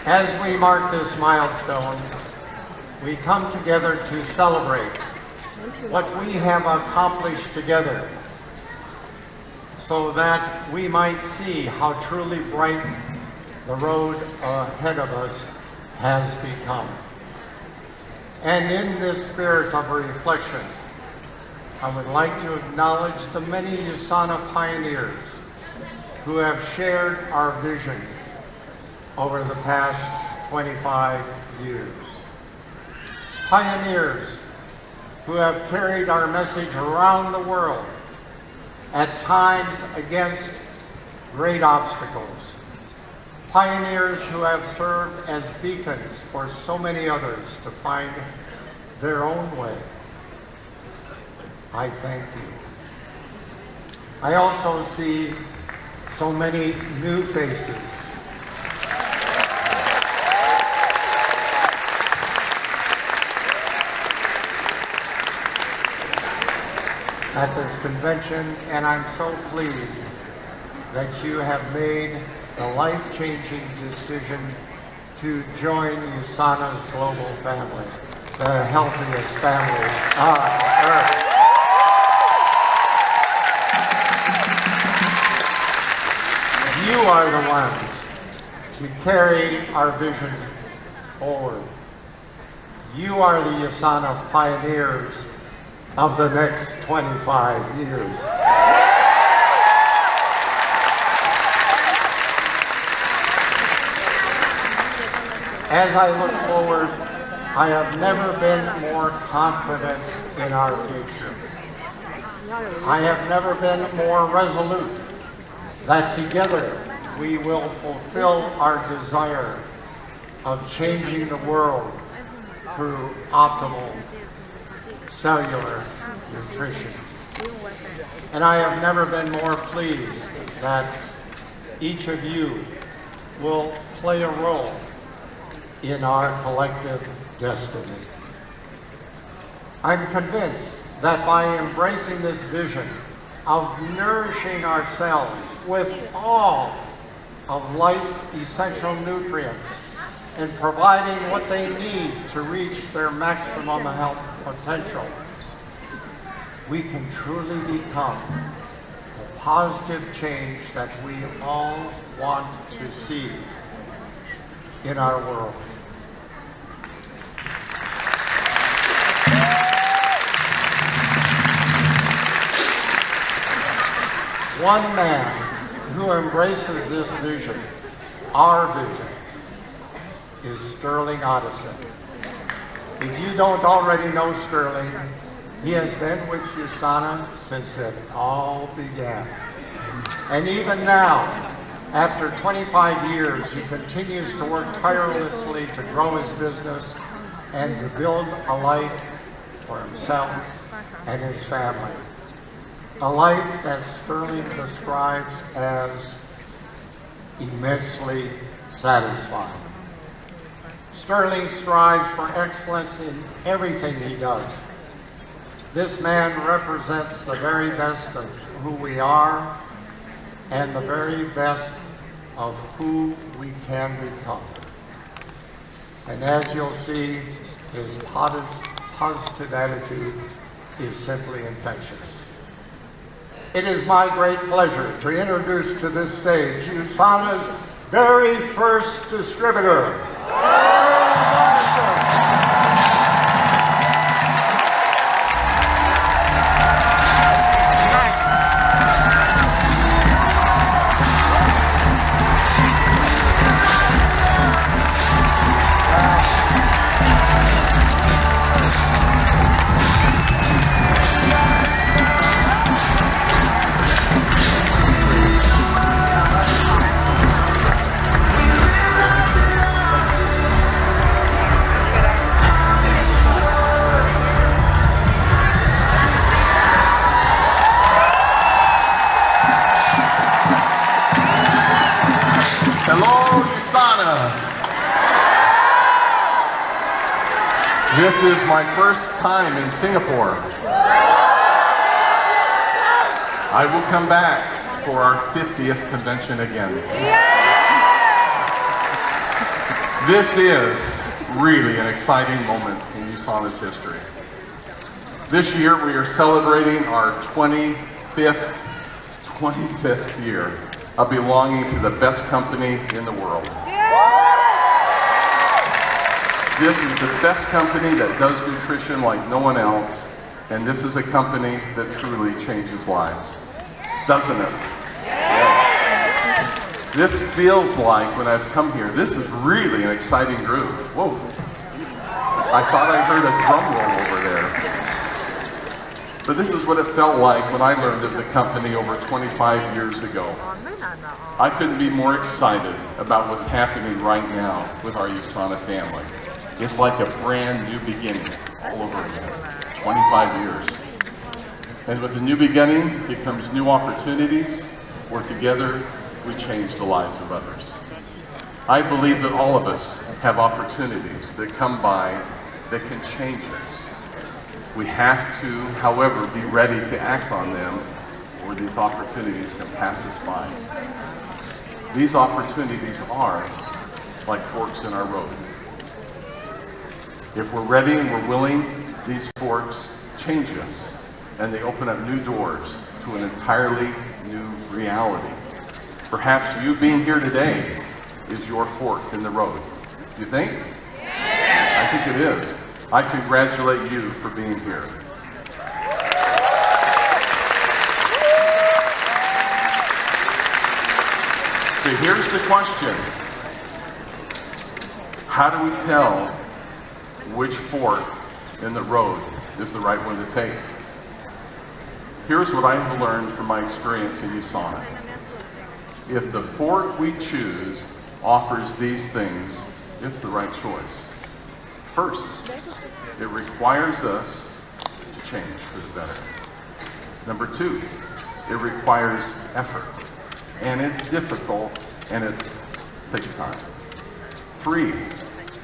As we mark this milestone, we come together to celebrate what we have accomplished together, so that we might see how truly bright the road ahead of us has become. And in this spirit of reflection, I would like to acknowledge the many USANA pioneers who have shared our vision over the past 25 years. Pioneers who have carried our message around the world, at times against great obstacles. Pioneers who have served as beacons for so many others to find their own way. I thank you. I also see so many new faces. At this convention, and I'm so pleased that you have made the life-changing decision to join USANA's global family, the healthiest family on earth. You are the ones who carry our vision forward. You are the USANA pioneers of the next 25 years. As I look forward, I have never been more confident in our future. I have never been more resolute that together we will fulfill our desire of changing the world through optimal cellular nutrition. And I have never been more pleased that each of you will play a role in our collective destiny. I'm convinced that by embracing this vision of nourishing ourselves with all of life's essential nutrients and providing what they need to reach their maximum health potential, we can truly become the positive change that we all want to see in our world. One man who embraces this vision, our vision, is Sterling Ottesen. If you don't already know Sterling, he has been with USANA since it all began. And even now, after 25 years, he continues to work tirelessly to grow his business and to build a life for himself and his family. A life that Sterling describes as immensely satisfying. Sterling strives for excellence in everything he does. This man represents the very best of who we are and the very best of who we can become. And as you'll see, his positive attitude is simply infectious. It is my great pleasure to introduce to this stage USANA's very first distributor. This is my first time in Singapore. I will come back for our 50th convention again. This is really an exciting moment in USANA's history. This year we are celebrating our 25th year of belonging to the best company in the world. This is the best company that does nutrition like no one else, and this is a company that truly changes lives. Doesn't it? This feels like, when I've come here, this is really an exciting group. Whoa. I thought I heard a drum roll over there. But this is what it felt like when I learned of the company over 25 years ago. I couldn't be more excited about what's happening right now with our USANA family. It's like a brand new beginning all over again. 25 years. And with a new beginning becomes new opportunities, where together we change the lives of others. I believe that all of us have opportunities that come by that can change us. We have to, however, be ready to act on them, or these opportunities can pass us by. These opportunities are like forks in our road. If we're ready and we're willing, these forks change us, and they open up new doors to an entirely new reality. Perhaps you being here today is your fork in the road. Do you think? Yeah. I think it is. I congratulate you for being here. So here's the question. How do we tell which fork in the road is the right one to take? Here's what I have learned from my experience in USANA. If the fork we choose offers these things, it's the right choice. First, it requires us to change for the better. Number two, it requires effort. And it's difficult, and it takes time. Three,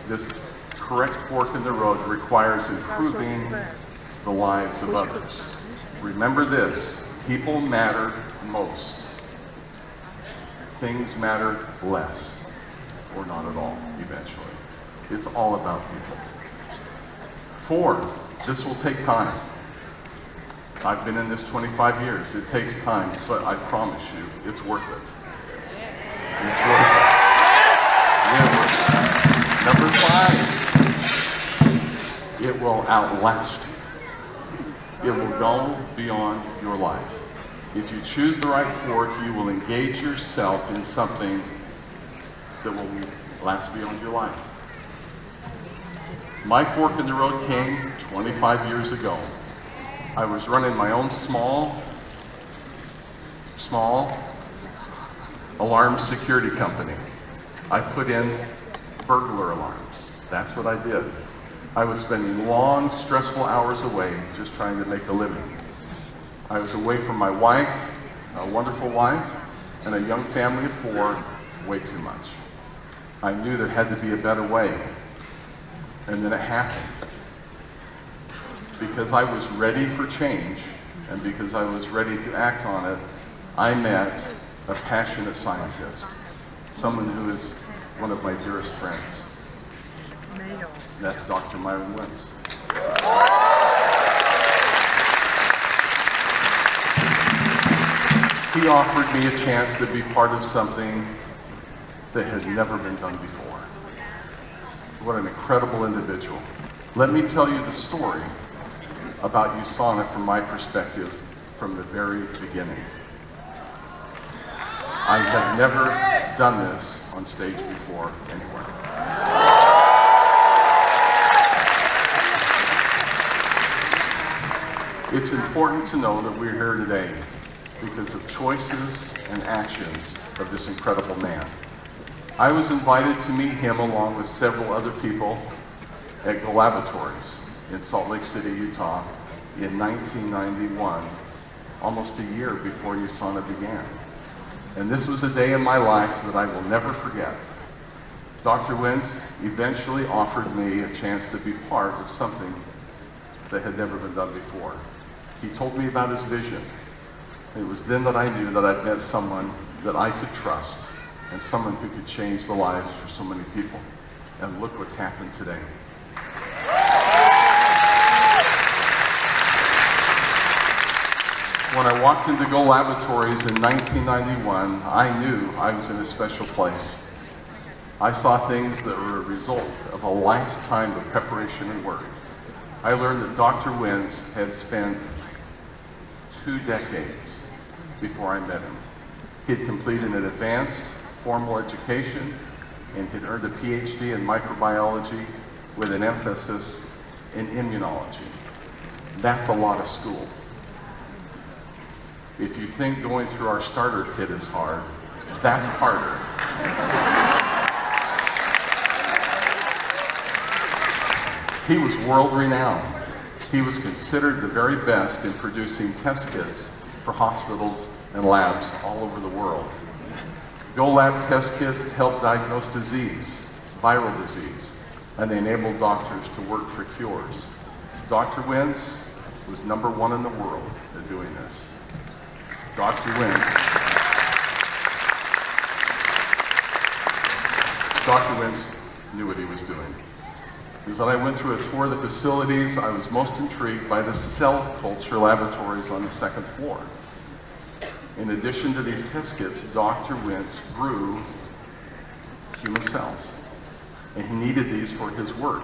this correct fork in the road requires improving the lives of others. Remember this, people matter most. Things matter less, or not at all, eventually. It's all about people. Four, this will take time. I've been in this 25 years. It takes time, but I promise you, it's worth it. It's worth it. Number five, it will outlast you. It will go beyond your life. If you choose the right fork, you will engage yourself in something that will last beyond your life. My fork in the road came 25 years ago. I was running my own small alarm security company. I put in burglar alarms. That's what I did. I was spending long, stressful hours away just trying to make a living. I was away from my wife, a wonderful wife, and a young family of 4, way too much. I knew there had to be a better way. And then it happened. Because I was ready for change, and because I was ready to act on it, I met a passionate scientist, someone who is one of my dearest friends. That's Dr. Myron Wentz. He offered me a chance to be part of something that had never been done before. What an incredible individual. Let me tell you the story about USANA from my perspective from the very beginning. I have never done this on stage before anywhere. It's important to know that we're here today because of choices and actions of this incredible man. I was invited to meet him along with several other people at Go Laboratories in Salt Lake City, Utah in 1991, almost a year before USANA began. And this was a day in my life that I will never forget. Dr. Wentz eventually offered me a chance to be part of something that had never been done before. He told me about his vision. It was then that I knew that I'd met someone that I could trust and someone who could change the lives for so many people. And look what's happened today. When I walked into Go Laboratories in 1991, I knew I was in a special place. I saw things that were a result of a lifetime of preparation and work. I learned that Dr. Wentz had spent 2 decades before I met him. He had completed an advanced formal education and had earned a PhD in microbiology with an emphasis in immunology. That's a lot of school. If you think going through our starter kit is hard, that's harder. He was world-renowned. He was considered the very best in producing test kits for hospitals and labs all over the world. Go Lab test kits help diagnose disease, viral disease, and they enable doctors to work for cures. Dr. Wentz was #1 in the world at doing this. Dr. Wentz knew what he was doing. As I went through a tour of the facilities, I was most intrigued by the cell culture laboratories on the 2nd floor. In addition to these test kits, Dr. Wentz grew human cells, and he needed these for his work.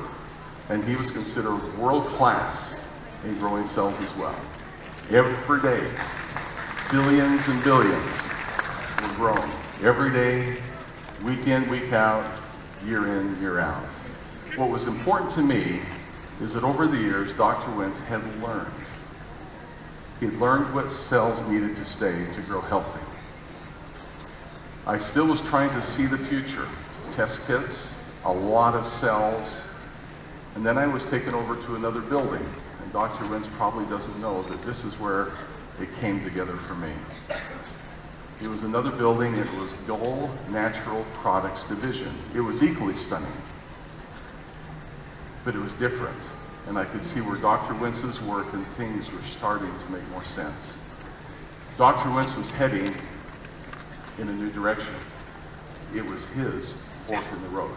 And he was considered world-class in growing cells as well. Every day, billions and billions were grown. Every day, week in, week out, year in, year out. What was important to me is that over the years, Dr. Wentz had learned. He had learned what cells needed to stay to grow healthy. I still was trying to see the future. Test kits, a lot of cells, and then I was taken over to another building. And Dr. Wentz probably doesn't know that this is where it came together for me. It was another building. It was Dole Natural Products Division. It was equally stunning, but it was different. And I could see where Dr. Wentz's work and things were starting to make more sense. Dr. Wentz was heading in a new direction. It was his fork in the road.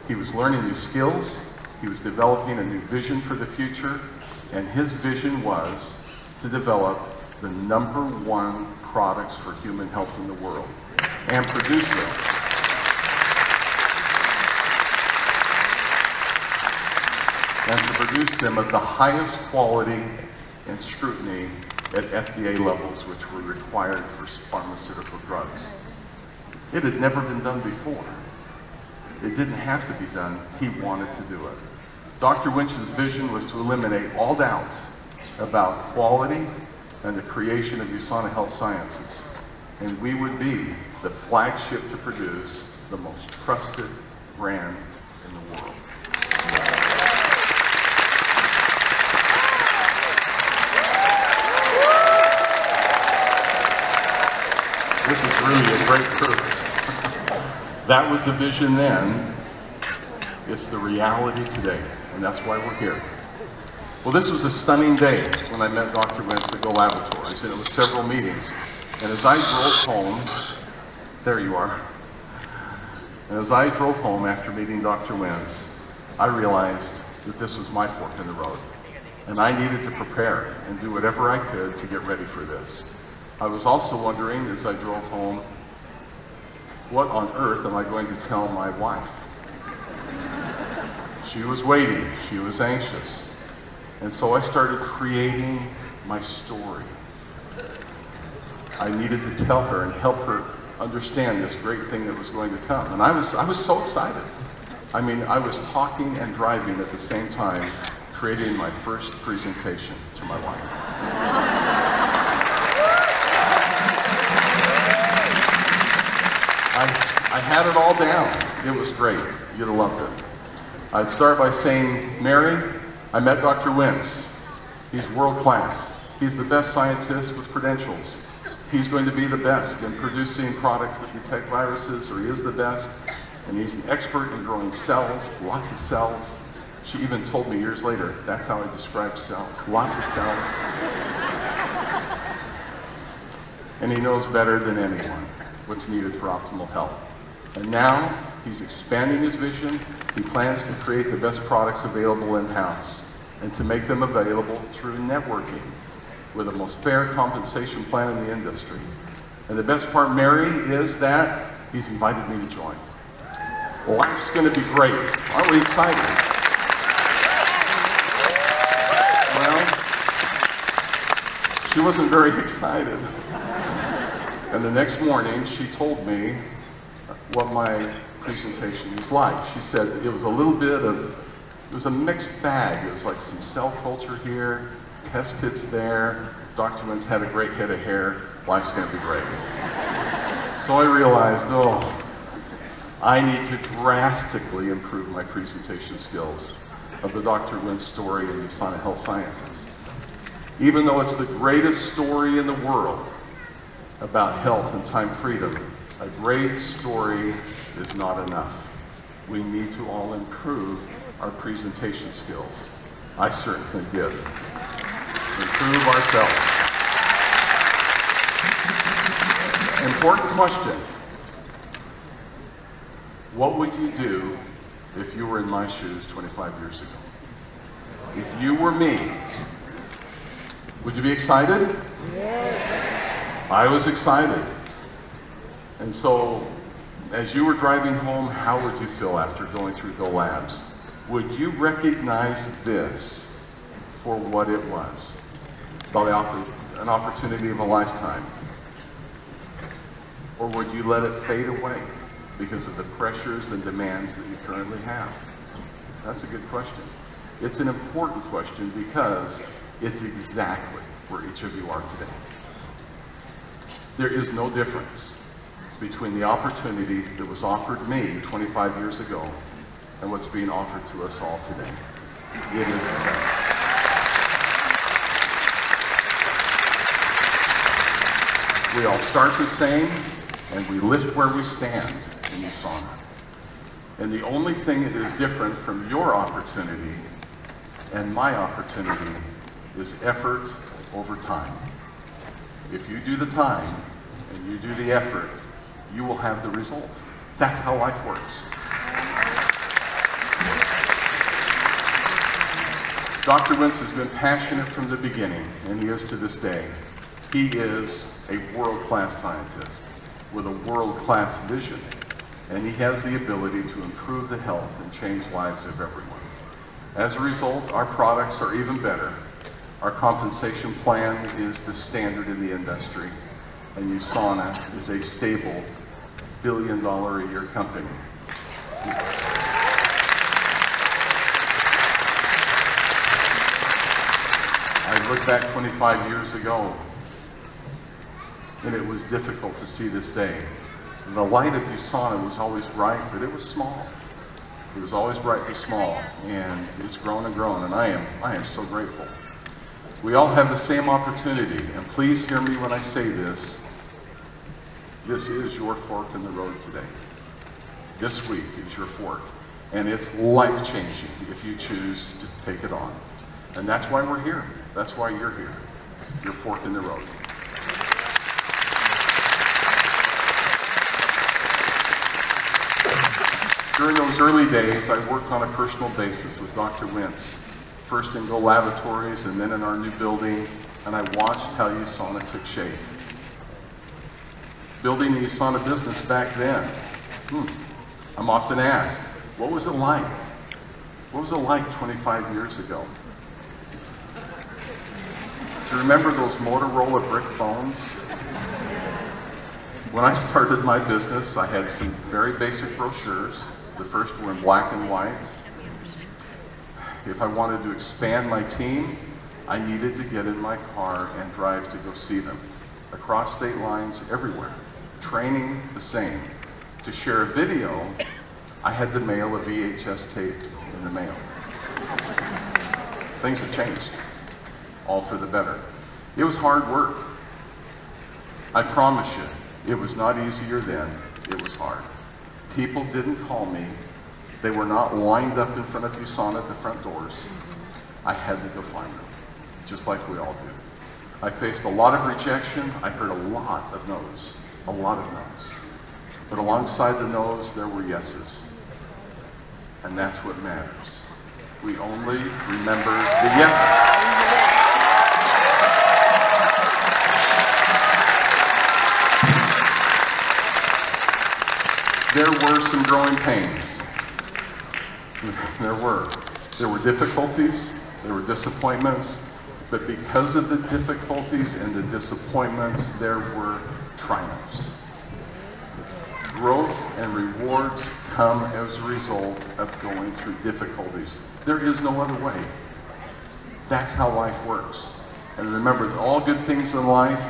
He was learning new skills. He was developing a new vision for the future. And his vision was to develop the #1 products for human health in the world and produce them. And to produce them at the highest quality and scrutiny at FDA levels, which were required for pharmaceutical drugs. It had never been done before. It didn't have to be done. He wanted to do it. Dr. Wentz's vision was to eliminate all doubt about quality and the creation of USANA Health Sciences. And we would be the flagship to produce the most trusted brand in the world. This is really a great proof. That was the vision then. It's the reality today, and that's why we're here. Well, this was a stunning day when I met Dr. Wentz at Go Laboratories, and it was several meetings. And as I drove home, there you are. And as I drove home after meeting Dr. Wentz, I realized that this was my fork in the road. And I needed to prepare and do whatever I could to get ready for this. I was also wondering, as I drove home, what on earth am I going to tell my wife? She was waiting, she was anxious. And so I started creating my story. I needed to tell her and help her understand this great thing that was going to come. And I was so excited. I mean, I was talking and driving at the same time, creating my first presentation to my wife. I had it all down. It was great. You'd have loved it. I'd start by saying, Mary, I met Dr. Wentz. He's world class. He's the best scientist with credentials. He's going to be the best in producing products that detect viruses, or he is the best. And he's an expert in growing cells, lots of cells. She even told me years later, that's how I describe cells, lots of cells. And he knows better than anyone what's needed for optimal health. And now he's expanding his vision. He plans to create the best products available in-house and to make them available through networking with the most fair compensation plan in the industry. And the best part, Mary, is that he's invited me to join. Life's going to be great. Aren't we excited? Well, she wasn't very excited. And the next morning, she told me what my presentation was like. She said it was a little bit of, it was a mixed bag. It was like some cell culture here, test kits there. Dr. Wentz had a great head of hair. Life's going to be great. So I realized, oh, I need to drastically improve my presentation skills of the Dr. Wentz story in USANA Health Sciences. Even though it's the greatest story in the world about health and time freedom, a great story is not enough. We need to all improve our presentation skills. I certainly did. Improve ourselves. Important question. What would you do if you were in my shoes 25 years ago? If you were me, would you be excited? Yeah. I was excited. And so, as you were driving home, how would you feel after going through the labs? Would you recognize this for what it was? An opportunity of a lifetime? Or would you let it fade away because of the pressures and demands that you currently have? That's a good question. It's an important question because it's exactly where each of you are today. There is no difference between the opportunity that was offered me 25 years ago and what's being offered to us all today. It is the same. We all start the same, and we lift where we stand in USANA. And the only thing that is different from your opportunity and my opportunity is effort over time. If you do the time and you do the effort, you will have the result. That's how life works. Dr. Wentz has been passionate from the beginning, and he is to this day. He is a world-class scientist with a world-class vision, and he has the ability to improve the health and change lives of everyone. As a result, our products are even better. Our compensation plan is the standard in the industry, and USANA is a stable billion-dollar-a-year company. I look back 25 years ago, and it was difficult to see this day. The light of USANA was always bright, but it was small. It was always bright and small, and it's grown and grown, and I am so grateful. We all have the same opportunity, and please hear me when I say this. This is your fork in the road today. This week is your fork, and it's life-changing if you choose to take it on. And that's why we're here. That's why you're here. Your fork in the road. During those early days, I worked on a personal basis with Dr. Wentz, first in Go Laboratories and then in our new building, and I watched how USANA took shape. Building the USANA business back then, I'm often asked, what was it like? What was it like 25 years ago? Do you remember those Motorola brick phones? When I started my business, I had some very basic brochures. The first were in black and white. If I wanted to expand my team, I needed to get in my car and drive to go see them. Across state lines, everywhere. Training, the same. To share a video, I had to mail a VHS tape in the mail. Things have changed, all for the better. It was hard work. I promise you, it was not easier then, it was hard. People didn't call me. They were not lined up in front of USANA at the front doors. I had to go find them, just like we all do. I faced a lot of rejection. I heard a lot of no's, a lot of no's. But alongside the no's, there were yeses. And that's what matters. We only remember the yeses. There were some growing pains. There were difficulties, there were disappointments, but because of the difficulties and the disappointments, there were triumphs. Growth and rewards come as a result of going through difficulties. There is no other way. That's how life works. And remember that all good things in life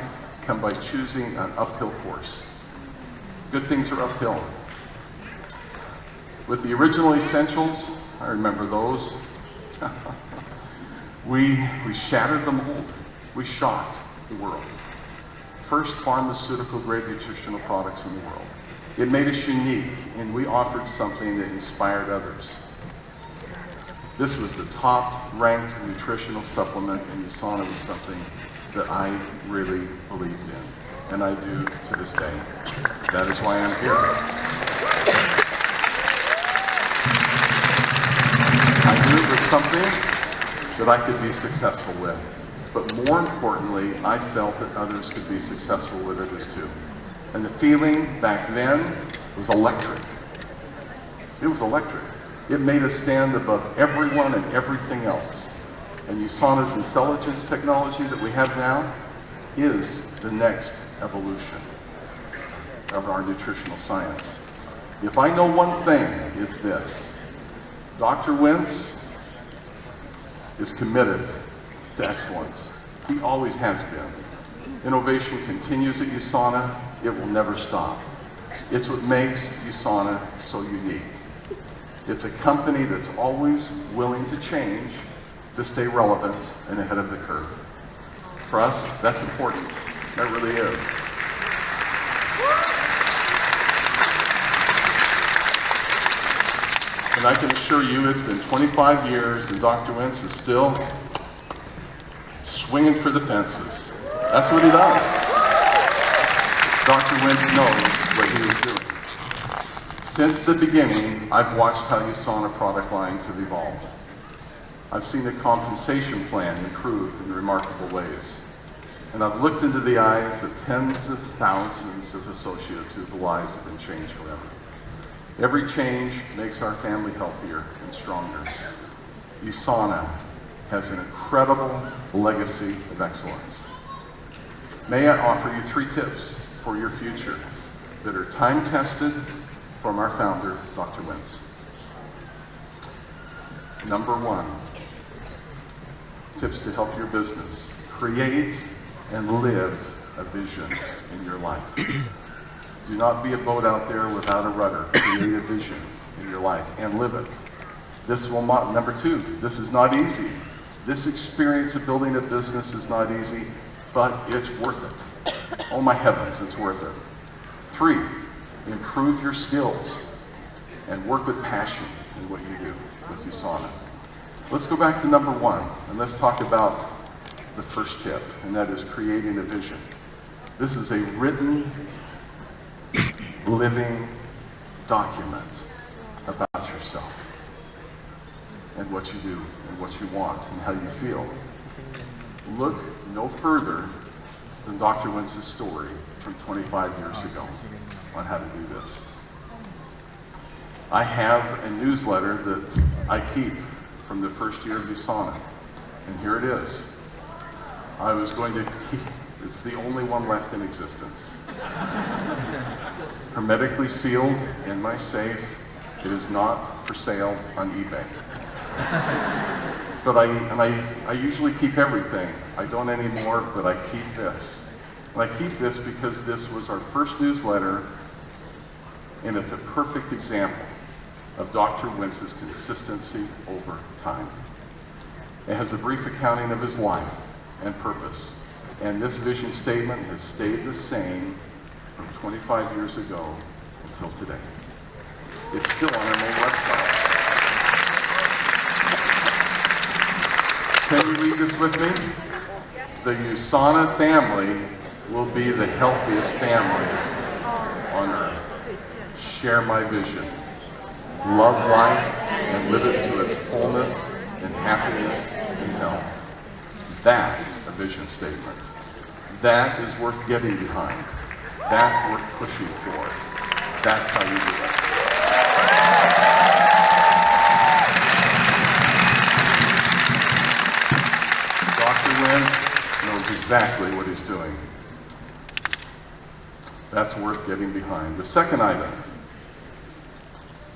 come by choosing an uphill course. Good things are uphill. With the original essentials, I remember those. we shattered the mold. We shocked the world. First pharmaceutical grade nutritional products in the world. It made us unique, and we offered something that inspired others. This was the top-ranked nutritional supplement, and USANA was something that I really believed in, and I do to this day. That is why I'm here. I knew it was something that I could be successful with, but more importantly, I felt that others could be successful with it as too. And the feeling back then was electric. It was electric. It made us stand above everyone and everything else. And USANA's intelligence technology that we have now is the next evolution of our nutritional science. If I know one thing, it's this. Dr. Wentz is committed to excellence. He always has been. Innovation continues at USANA. It will never stop. It's what makes USANA so unique. It's a company that's always willing to change to stay relevant and ahead of the curve. For us, that's important. That really is. And I can assure you it's been 25 years and Dr. Wentz is still swinging for the fences. That's what he does. Dr. Wentz knows what he is doing. Since the beginning, I've watched how USANA product lines have evolved. I've seen the compensation plan improve in remarkable ways. And I've looked into the eyes of tens of thousands of associates whose lives have been changed forever. Every change makes our family healthier and stronger. USANA has an incredible legacy of excellence. May I offer you 3 tips for your future that are time-tested from our founder, Dr. Wentz. Number 1, tips to help your business. Create and live a vision in your life. Do not be a boat out there without a rudder. Create a vision in your life and live it. This will not, number 2, this is not easy. This experience of building a business is not easy, but it's worth it. Oh my heavens, it's worth it. 3, improve your skills and work with passion in what you do with USANA. Let's go back to number 1 and let's talk about the first tip, and that is creating a vision. This is a written, living document about yourself and what you do and what you want and how you feel. Look no further than Dr. Wentz's story from 25 years ago on how to do this. I have a newsletter that I keep from the first year of USANA, and here it is. I was going to keep, it's the only one left in existence. Hermetically sealed in my safe. It is not for sale on eBay. But I usually keep everything. I don't anymore, but I keep this. And I keep this because this was our first newsletter, and it's a perfect example of Dr. Wentz's consistency over time. It has a brief accounting of his life and purpose. And this vision statement has stayed the same from 25 years ago until today. It's still on our main website. Can you read this with me? The USANA family will be the healthiest family on earth. share my vision. Love life and live it to its fullness in happiness and health. That's a vision statement. That is worth getting behind. That's worth pushing for. That's how you do it. Dr. Wentz knows exactly what he's doing. That's worth getting behind. The second item,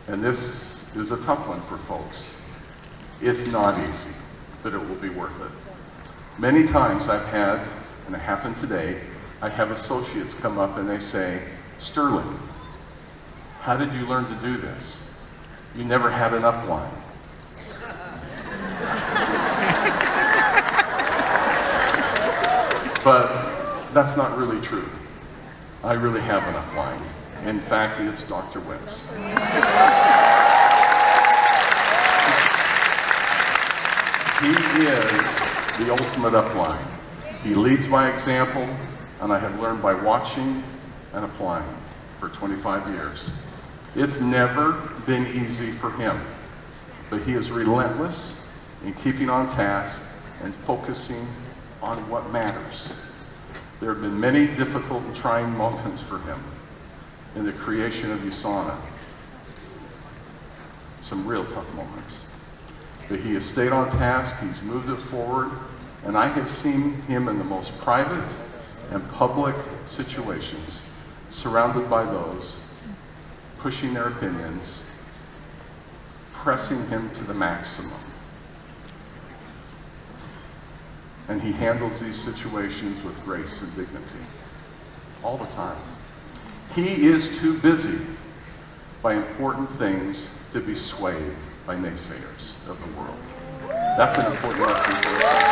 and this is a tough one for folks. It's not easy, but it will be worth it. Many times I've had, and it happened today, I have associates come up and they say, Sterling, how did you learn to do this? You never had an upline. But that's not really true. I really have an upline. In fact, it's Dr. Wentz. He is the ultimate upline. He leads by example, and I have learned by watching and applying for 25 years. It's never been easy for him, but he is relentless in keeping on task and focusing on what matters. There have been many difficult and trying moments for him in the creation of USANA. Some real tough moments. But he has stayed on task, he's moved it forward, and I have seen him in the most private and public situations, surrounded by those pushing their opinions, pressing him to the maximum. And he handles these situations with grace and dignity, all the time. He is too busy by important things to be swayed by naysayers of the world. That's an important lesson for us.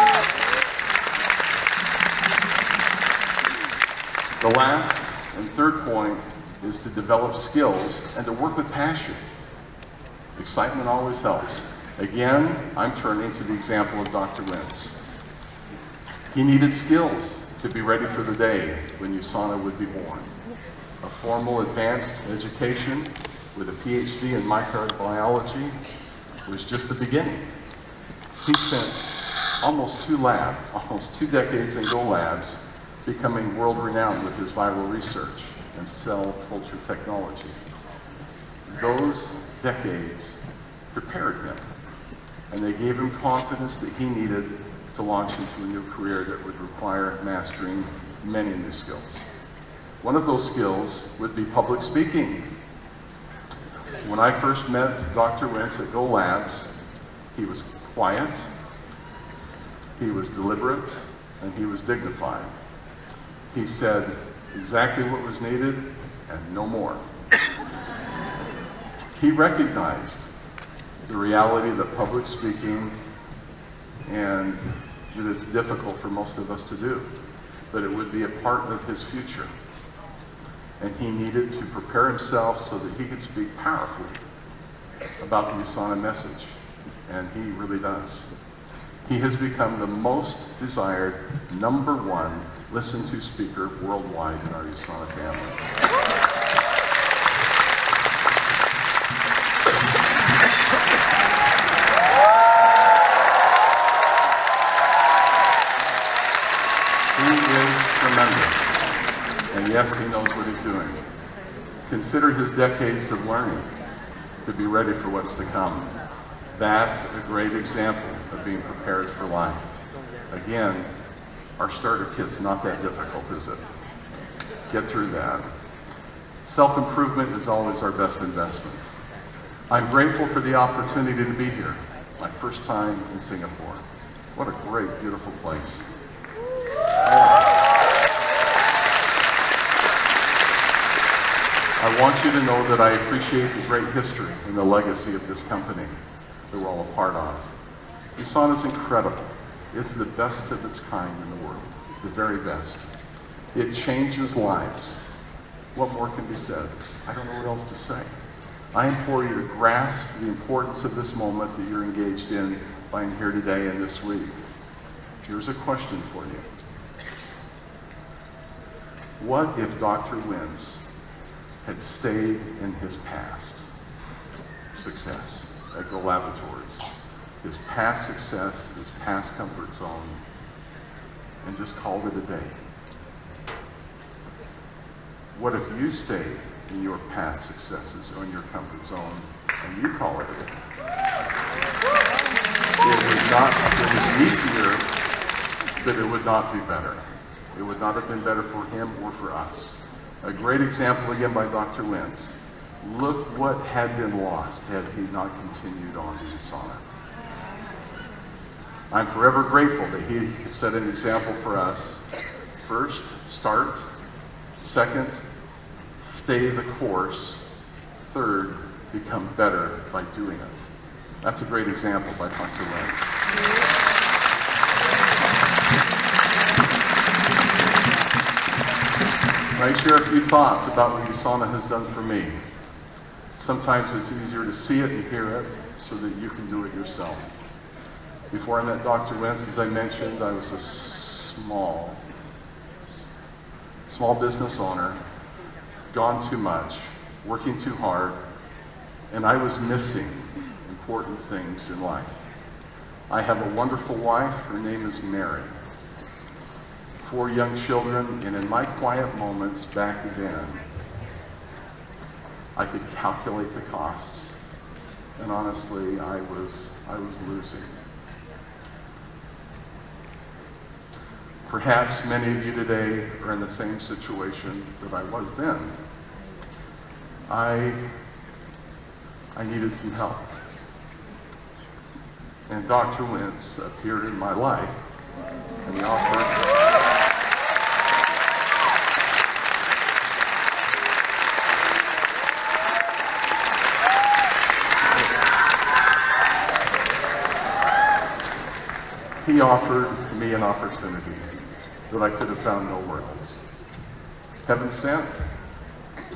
The last and third point is to develop skills and to work with passion. Excitement always helps. Again, I'm turning to the example of Dr. Wentz. He needed skills to be ready for the day when USANA would be born. A formal advanced education with a PhD in microbiology was just the beginning. He spent almost two decades in Go Labs, becoming world-renowned with his viral research and cell culture technology. Those decades prepared him, and they gave him confidence that he needed to launch into a new career that would require mastering many new skills. One of those skills would be public speaking. When I first met Dr. Wentz at Go Labs, he was quiet, he was deliberate, and he was dignified. He said exactly what was needed and no more. He recognized the reality that public speaking and that it's difficult for most of us to do, but it would be a part of his future. And he needed to prepare himself so that he could speak powerfully about the USANA message, and he really does. He has become the most desired #1 listened to speaker worldwide in our USANA family. He is tremendous. And yes, he knows what he's doing. Consider his decades of learning to be ready for what's to come. That's a great example of being prepared for life. Again, our starter kit's not that difficult, is it? Get through that. Self-improvement is always our best investment. I'm grateful for the opportunity to be here. My first time in Singapore. What a great, beautiful place. I want you to know that I appreciate the great history and the legacy of this company that we're all a part of. USANA is incredible. It's the best of its kind in the world, the very best. It changes lives. What more can be said? I don't know what else to say. I implore you to grasp the importance of this moment that you're engaged in by being here today and this week. Here's a question for you. What if Dr. Wentz had stayed in his past success at Go Laboratories, his past success, his past comfort zone, and just called it a day? What if you stayed in your past successes or in your comfort zone and you call it a day? It would be easier, but it would not be better. It would not have been better for him or for us. A great example again by Dr. Wentz. Look what had been lost had he not continued on to USANA. I'm forever grateful that he set an example for us. First, start. Second, stay the course. Third, become better by doing it. That's a great example by Dr. Wentz. I share a few thoughts about what USANA has done for me. Sometimes it's easier to see it and hear it so that you can do it yourself. Before I met Dr. Wentz, as I mentioned, I was a small business owner, gone too much, working too hard, and I was missing important things in life. I have a wonderful wife. Her name is Mary. 4 young children, and in my quiet moments back then, I could calculate the costs, and honestly, I was losing. Perhaps many of you today are in the same situation that I was then. I needed some help. And Dr. Wentz appeared in my life, and he offered me an opportunity that I could have found nowhere else. Heaven sent?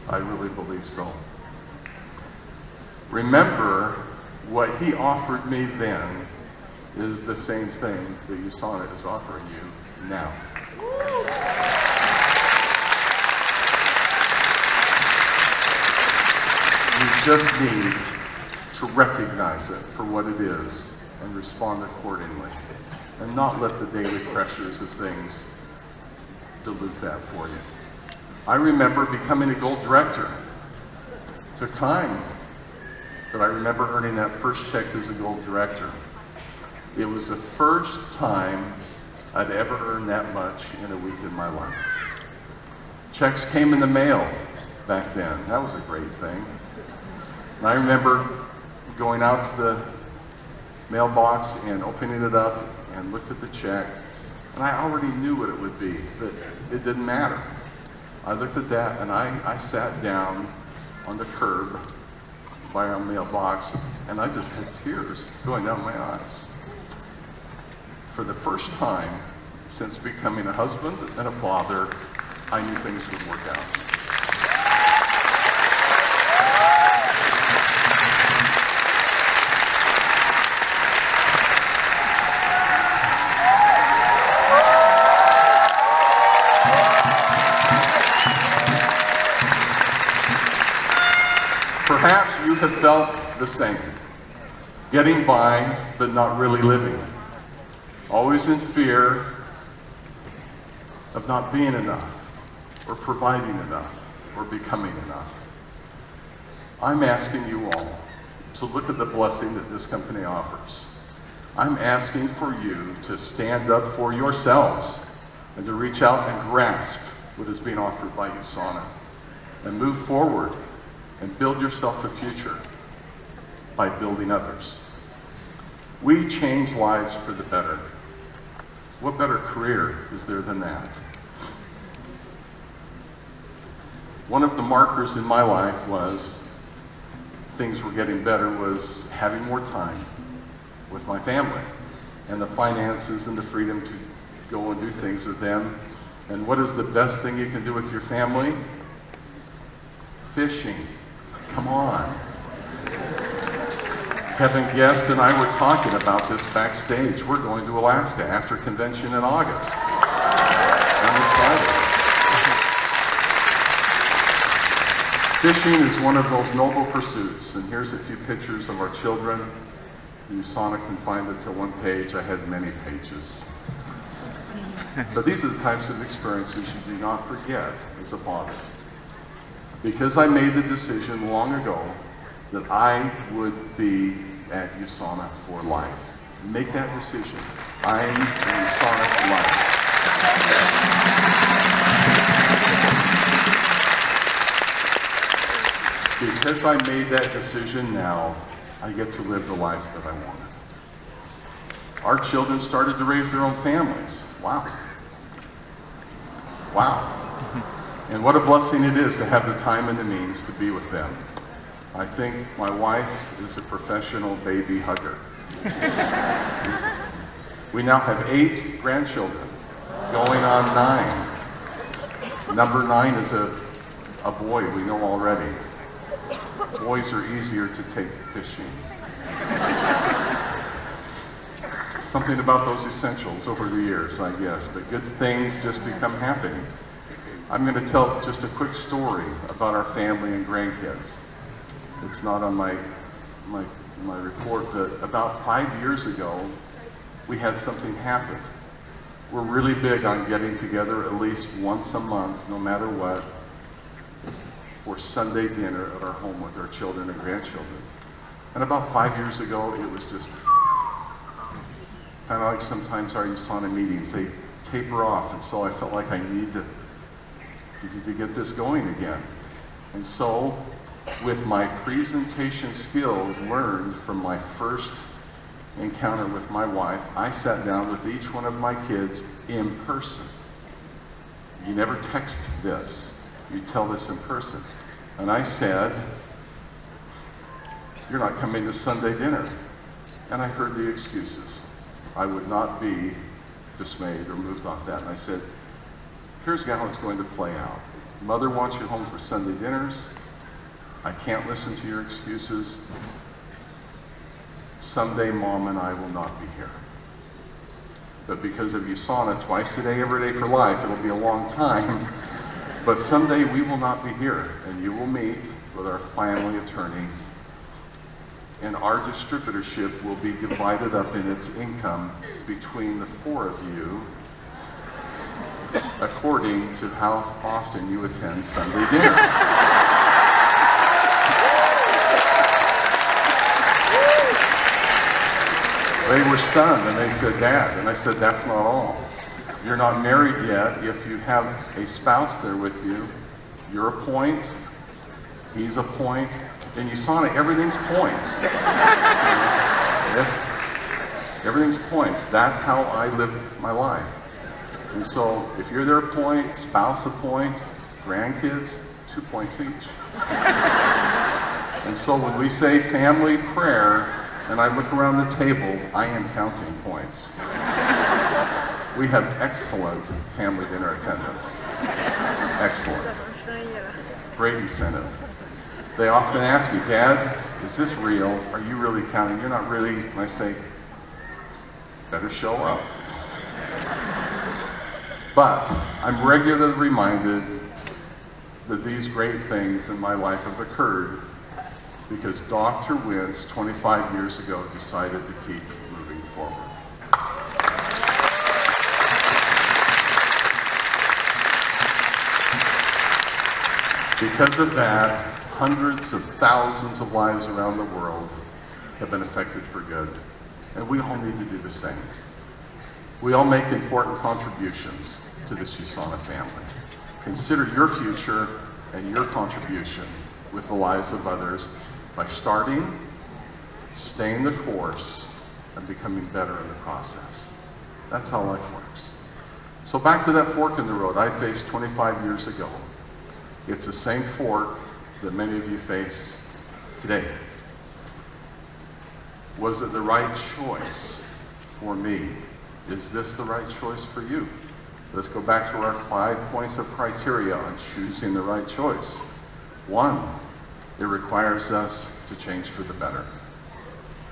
I really believe so. Remember, what he offered me then is the same thing that USANA is offering you now. You just need to recognize it for what it is and respond accordingly, and not let the daily pressures of things dilute that for you. I remember becoming a gold director. It took time, but I remember earning that first check as a gold director. It was the first time I'd ever earned that much in a week in my life. Checks came in the mail back then. That was a great thing. And I remember going out to the mailbox and opening it up and looked at the check, and I already knew what it would be, but it didn't matter. I looked at that and I sat down on the curb by our mailbox, and I just had tears going down my eyes. For the first time since becoming a husband and a father, I knew things would work out. Perhaps you have felt the same, getting by but not really living, always in fear of not being enough, or providing enough, or becoming enough. I'm asking you all to look at the blessing that this company offers. I'm asking for you to stand up for yourselves and to reach out and grasp what is being offered by USANA and move forward and build yourself a future by building others. We change lives for the better. What better career is there than that? One of the markers in my life was things were getting better was having more time with my family and the finances and the freedom to go and do things with them. And what is the best thing you can do with your family? Fishing. Come on. Kevin Guest and I were talking about this backstage. We're going to Alaska after convention in August. I'm excited. Fishing is one of those noble pursuits, and here's a few pictures of our children. USANA confined it to one page. I had many pages. But these are the types of experiences you do not forget as a father. Because I made the decision long ago that I would be at USANA for life. Make that decision. I'm in USANA for life. Because I made that decision now, I get to live the life that I wanted. Our children started to raise their own families. Wow. Wow. And what a blessing it is to have the time and the means to be with them. I think my wife is a professional baby hugger. We now have 8 grandchildren, going on 9. Number 9 is a boy we know already. Boys are easier to take fishing. Something about those essentials over the years, I guess, but good things just become happening. I'm going to tell just a quick story about our family and grandkids. It's not on my report, but about 5 years ago, we had something happen. We're really big on getting together at least once a month, no matter what, for Sunday dinner at our home with our children and grandchildren. And about 5 years ago, it was just kind of like sometimes our USANA meetings, they taper off, and so I felt like I need to get this going again. And so, with my presentation skills learned from my first encounter with my wife, I sat down with each one of my kids in person. You never text this. You tell this in person. And I said, "You're not coming to Sunday dinner." And I heard the excuses. I would not be dismayed or moved off that. And I said, "Here's how it's going to play out. Mother wants you home for Sunday dinners. I can't listen to your excuses. Someday Mom and I will not be here. But because of USANA, twice a day, every day for life, it'll be a long time. But someday we will not be here, and you will meet with our family attorney, and our distributorship will be divided up in its income between the 4 of you, according to how often you attend Sunday dinner." They were stunned, and they said, "Dad," and I said, "That's not all. You're not married yet. If you have a spouse there with you, you're a point, he's a point. In USANA, everything's points. Everything's points. That's how I live my life. And so, if you're their point, spouse a point, grandkids, 2 points each. And so when we say family prayer, and I look around the table, I am counting points. We have excellent family dinner attendance. Excellent. Great incentive. They often ask me, "Dad, is this real? Are you really counting? You're not really," and I say, "Better show up." But I'm regularly reminded that these great things in my life have occurred because Dr. Wentz, 25 years ago, decided to keep moving forward. Because of that, hundreds of thousands of lives around the world have been affected for good. And we all need to do the same. We all make important contributions to this USANA family. Consider your future and your contribution with the lives of others by starting, staying the course, and becoming better in the process. That's how life works. So back to that fork in the road I faced 25 years ago. It's the same fork that many of you face today. Was it the right choice for me? Is this the right choice for you? Let's go back to our 5 points of criteria on choosing the right choice. 1, it requires us to change for the better.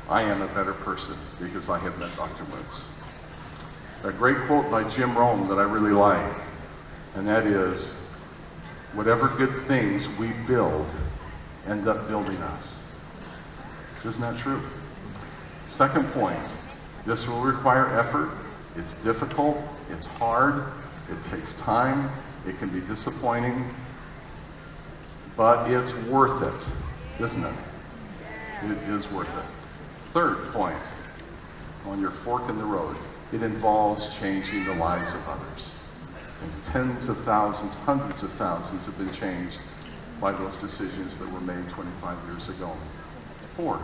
I am a better person because I have met Dr. Wentz. A great quote by Jim Rome that I really like, and that is, whatever good things we build end up building us. Isn't that true? Second point, this will require effort. It's difficult, it's hard, it takes time, it can be disappointing, but it's worth it, isn't it? It is worth it. Third point, on your fork in the road, it involves changing the lives of others. And tens of thousands, hundreds of thousands have been changed by those decisions that were made 25 years ago. Four,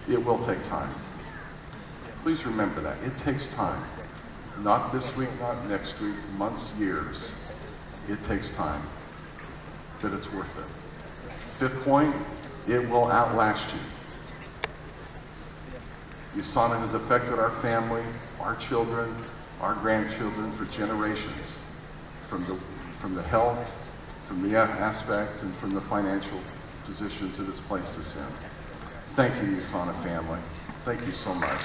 it will take time. Please remember that. It takes time. Not this week, not next week, months, years. It takes time, but it's worth it. Fifth point, it will outlast you. USANA has affected our family, our children, our grandchildren for generations, from the health, from the aspect, and from the financial positions it has placed us in. Thank you, USANA family. Thank you so much.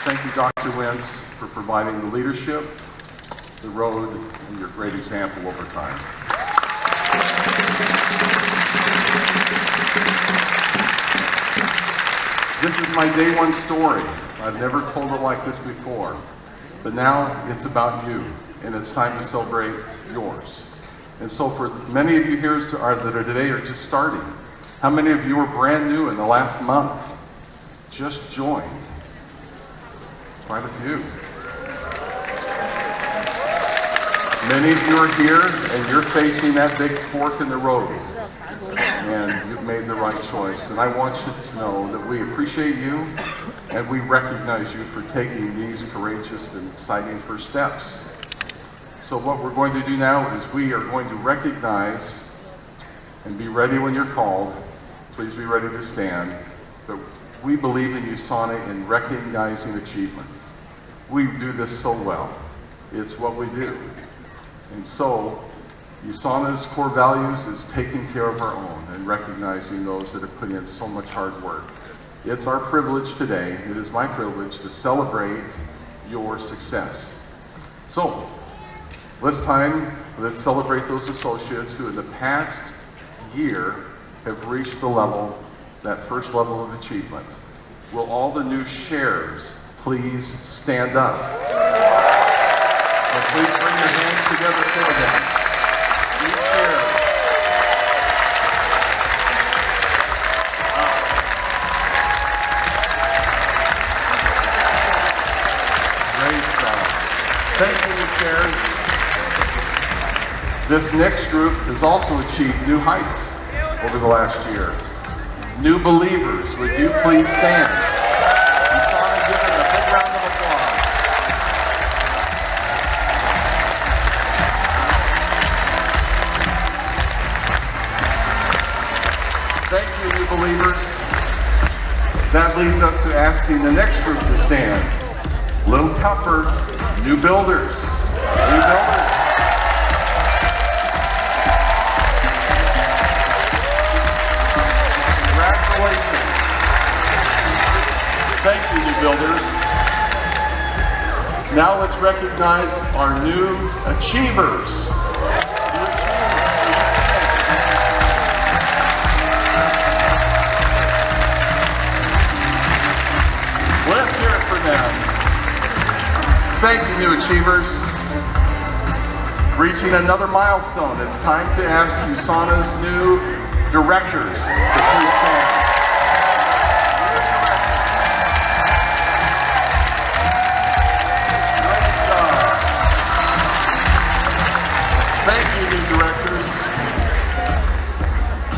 Thank you, Dr. Wentz, for providing the leadership, the road, and your great example over time. This is my day one story. I've never told it like this before, but now it's about you, and it's time to celebrate yours. And so for many of you here that are today are just starting, how many of you are brand new in the last month? Just joined. Quite a few. Many of you are here and you're facing that big fork in the road. And you've made the right choice. And I want you to know that we appreciate you and we recognize you for taking these courageous and exciting first steps. So what we're going to do now is we are going to recognize and be ready when you're called. Please be ready to stand. But we believe in USANA in recognizing achievement. We do this so well. It's what we do. And so, USANA's core values is taking care of our own and recognizing those that have put in so much hard work. It's our privilege today, it is my privilege to celebrate your success. So, let's celebrate those associates who in the past year have reached the level, that first level of achievement. Will all the new shares please stand up? And please bring your hands together for them. New shares. Wow. Great job. Thank you, new shares. This next group has also achieved new heights over the last year. New believers, would you please stand? USANA, give them a big round of applause. Thank you, new believers. That leads us to asking the next group to stand. A little tougher, new builders. New builders. Thank you, new builders. Now let's recognize our new achievers. Let's hear it for them. Thank you, new achievers. Reaching another milestone, it's time to ask USANA's new directors to please stand.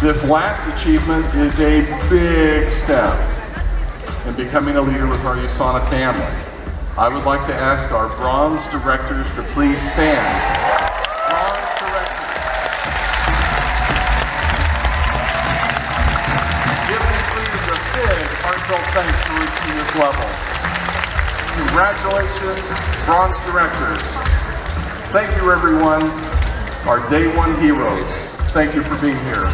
This last achievement is a big step in becoming a leader with our USANA family. I would like to ask our bronze directors to please stand. Bronze directors. Give these leaders a big, heartfelt thanks for reaching this level. Congratulations, bronze directors. Thank you, everyone, our day one heroes. Thank you for being here.